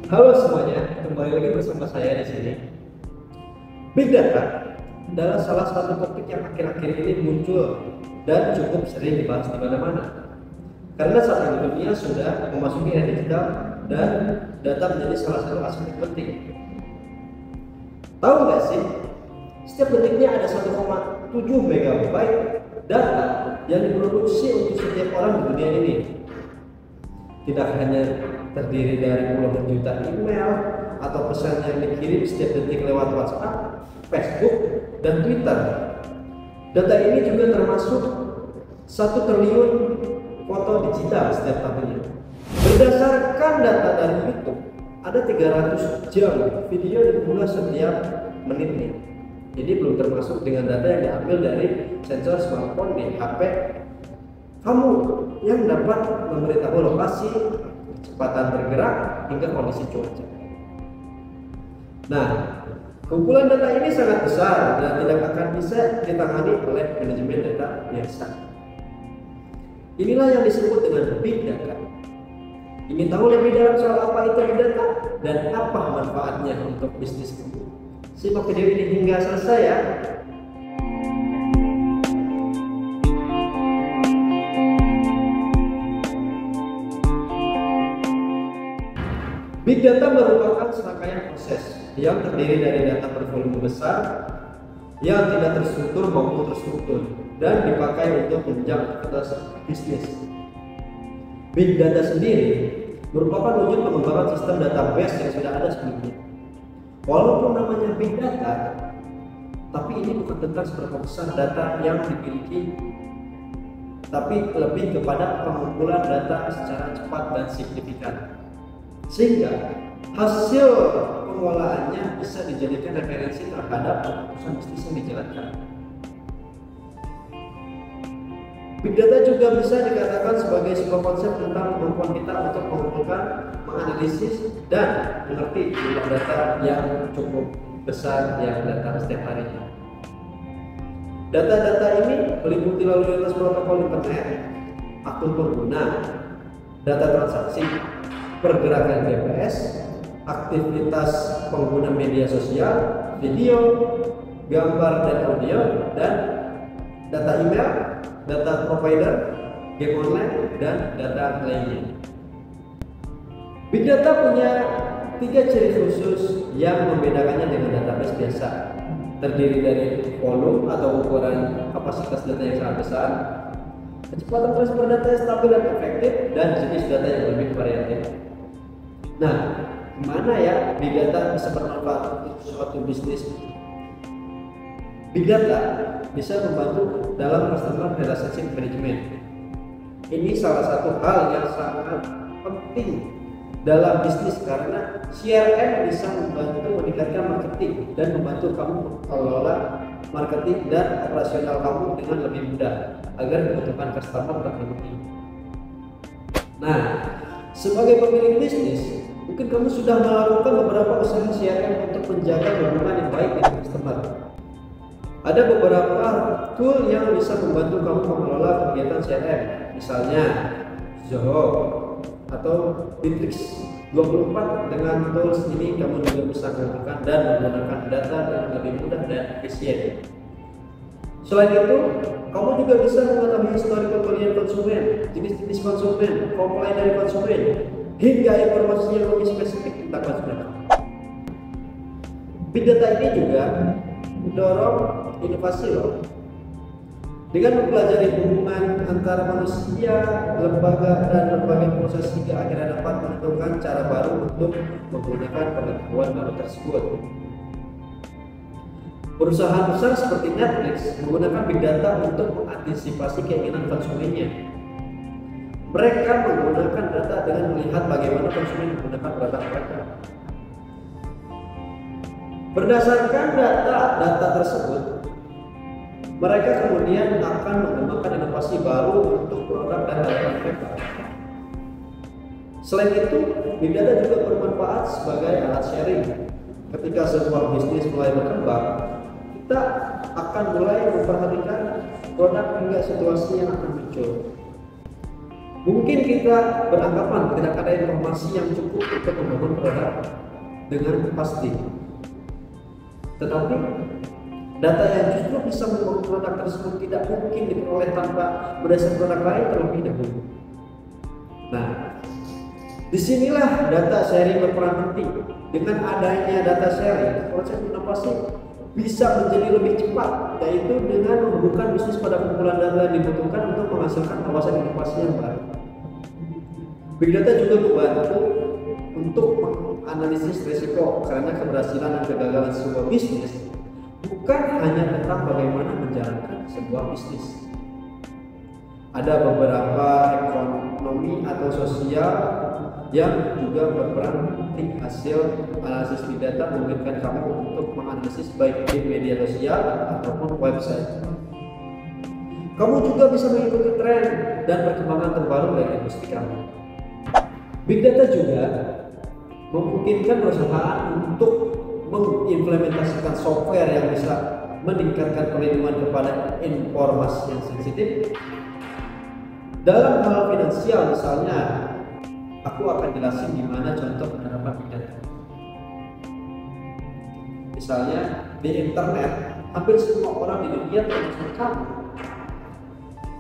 Halo semuanya, kembali lagi bersama saya di sini. Big data adalah salah satu topik yang akhir-akhir ini muncul dan cukup sering dibahas di mana-mana. Karena saat ini dunia sudah memasuki era digital dan data menjadi salah satu aspek penting. Tahu nggak sih, setiap detiknya ada 1,7 megabyte data yang diproduksi untuk setiap orang di dunia ini. Tidak hanya terdiri dari puluhan juta email atau pesan yang dikirim setiap detik lewat WhatsApp, Facebook, dan Twitter. Data ini juga termasuk 1 triliun foto digital setiap tahunnya. Berdasarkan data dari YouTube, ada 300 jam video diunggah setiap menitnya. Jadi belum termasuk dengan data yang diambil dari sensor smartphone di HP kamu yang dapat memberitahu lokasi, kecepatan bergerak, hingga kondisi cuaca. Nah, kumpulan data ini sangat besar dan tidak akan bisa ditangani oleh manajemen data biasa. Inilah yang disebut dengan big data. Ingin tahu lebih dalam soal apa itu big data dan apa manfaatnya untuk bisnis kamu? Simak video ini hingga selesai ya. Big data merupakan serangkaian proses yang terdiri dari data bervolume besar yang tidak terstruktur maupun terstruktur dan dipakai untuk menunjang aktivitas bisnis. Big data sendiri merupakan wujud pengembangan sistem database yang sudah ada sebelumnya. Walaupun namanya big data, tapi ini bukan tentang seberapa besar data yang dimiliki, tapi lebih kepada pengumpulan data secara cepat dan signifikan, sehingga hasil pengolahannya bisa dijadikan referensi terhadap keputusan bisnis yang dijalankan. Big data juga bisa dikatakan sebagai sebuah konsep tentang kemampuan kita untuk mengumpulkan, menganalisis, dan mengerti jumlah data yang cukup besar yang datang setiap harinya. Data-data ini meliputi lalu lintas protokol internet, akun pengguna, data transaksi, pergerakan GPS, aktivitas pengguna media sosial, video, gambar dan audio, dan data email, data provider, game online, dan data lainnya. Big data punya 3 ciri khusus yang membedakannya dengan database biasa. Terdiri dari volume atau ukuran kapasitas data yang sangat besar, kecepatan transfer data yang stabil dan efektif, dan jenis data yang lebih variatif. Nah, gimana ya big data bisa bermanfaat untuk suatu bisnis? Big data bisa membantu dalam customer relationship management. Ini salah satu hal yang sangat penting dalam bisnis karena CRM bisa membantu meningkatkan marketing dan membantu kamu mengelola marketing dan operasional kamu dengan lebih mudah agar kebutuhan customer terpenuhi. Nah, sebagai pemilik bisnis, mungkin kamu sudah melakukan beberapa usaha CRM untuk menjaga hubungan yang baik dengan customer. Ada beberapa tool yang bisa membantu kamu mengelola kegiatan CRM, misalnya Zoho atau Bitrix 24. Dengan tools ini kamu juga bisa mengumpulkan dan menggunakan data dengan lebih mudah dan efisien. Selain itu, kamu juga bisa mengetahui historical pembelian konsumen, jenis-jenis konsumen, komplain dari konsumen, hingga informasi yang lebih spesifik tentang konsumen. Big data ini juga mendorong inovasi loh. Dengan mempelajari hubungan antara manusia, lembaga, dan lembaga proses hingga akhirnya dapat menentukan cara baru untuk menggunakan pengetahuan baru tersebut. Perusahaan besar seperti Netflix menggunakan big data untuk mengantisipasi keinginan konsumennya. Mereka menggunakan data dengan melihat bagaimana konsumen menggunakan produk mereka. Berdasarkan data tersebut, mereka kemudian akan mengembangkan inovasi baru untuk produk dan layanan mereka. Selain itu, big data juga bermanfaat sebagai alat sharing. Ketika sebuah bisnis mulai berkembang, kita akan mulai memperhatikan produk hingga situasi yang akan muncul. Mungkin kita beranggapan tidak ada informasi yang cukup untuk membangun produk dengan pasti. Tetapi data yang justru bisa membangun produk tersebut tidak mungkin diperoleh tanpa berdasar produk lain terlebih dahulu. Nah, disinilah data sharing berperan penting. Dengan adanya data sharing, proses inovasi bisa menjadi lebih cepat, yaitu dengan menghubungkan bisnis pada kumpulan data yang dibutuhkan untuk menghasilkan wawasan inovasi yang baru. Big data juga membantu untuk menganalisis risiko, karena keberhasilan dan kegagalan sebuah bisnis bukan hanya tentang bagaimana menjalankan sebuah bisnis. Ada beberapa ekonomi atau sosial yang juga berperan penting. Hasil analisis big data memungkinkan kamu untuk menganalisis baik di media sosial ataupun website. Kamu juga bisa mengikuti tren dan perkembangan terbaru dari industri kamu. Big data juga memungkinkan perusahaan untuk mengimplementasikan software yang bisa meningkatkan perlindungan kepada informasi yang sensitif. Dalam hal finansial misalnya, aku akan jelasin gimana contoh penerapan big data. Misalnya di internet, hampir semua orang di dunia termasuk kamu,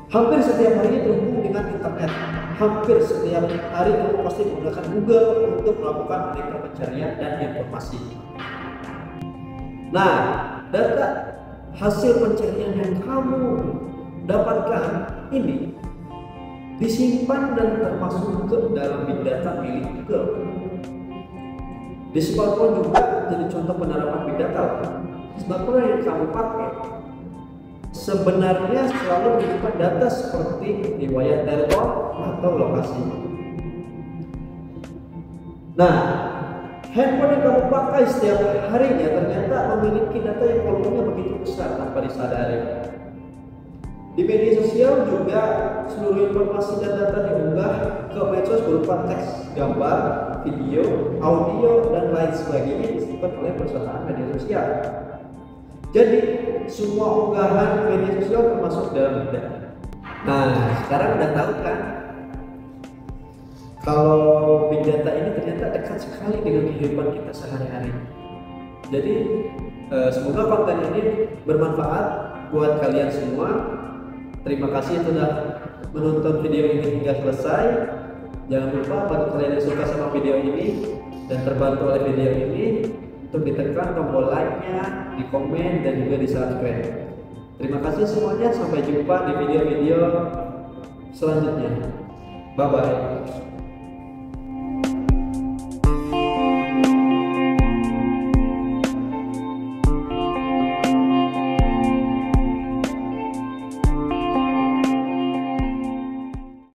hampir setiap harinya terhubung dengan internet. Hampir setiap hari kamu pasti menggunakan Google untuk melakukan aneka pencarian dan informasi. Nah, data hasil pencarian yang kamu dapatkan ini disimpan dan termasuk ke dalam big data milik Google. Di smartphone juga jadi contoh penerapan big data. Smartphone yang kamu pakai sebenarnya selalu menyimpan data seperti riwayat telepon atau lokasi. Nah, handphone yang kamu pakai setiap harinya ternyata memiliki data yang volumenya begitu besar tanpa disadari. Di media sosial juga seluruh informasi dan data diunggah ke medsos berupa teks, gambar, video, audio, dan lain sebagainya disimpan oleh perusahaan media sosial. Jadi semua unggahan media sosial termasuk dalam big data. Nah, sekarang udah tahu kan kalau big data ini ternyata dekat sekali dengan kehidupan kita sehari-hari. Jadi semoga konten ini bermanfaat buat kalian semua. Terima kasih sudah menonton video ini hingga selesai. Jangan lupa bagi kalian yang suka sama video ini dan terbantu oleh video ini untuk ditekan tombol like-nya, di komen, dan juga di subscribe. Terima kasih semuanya, sampai jumpa di video-video selanjutnya. Bye bye.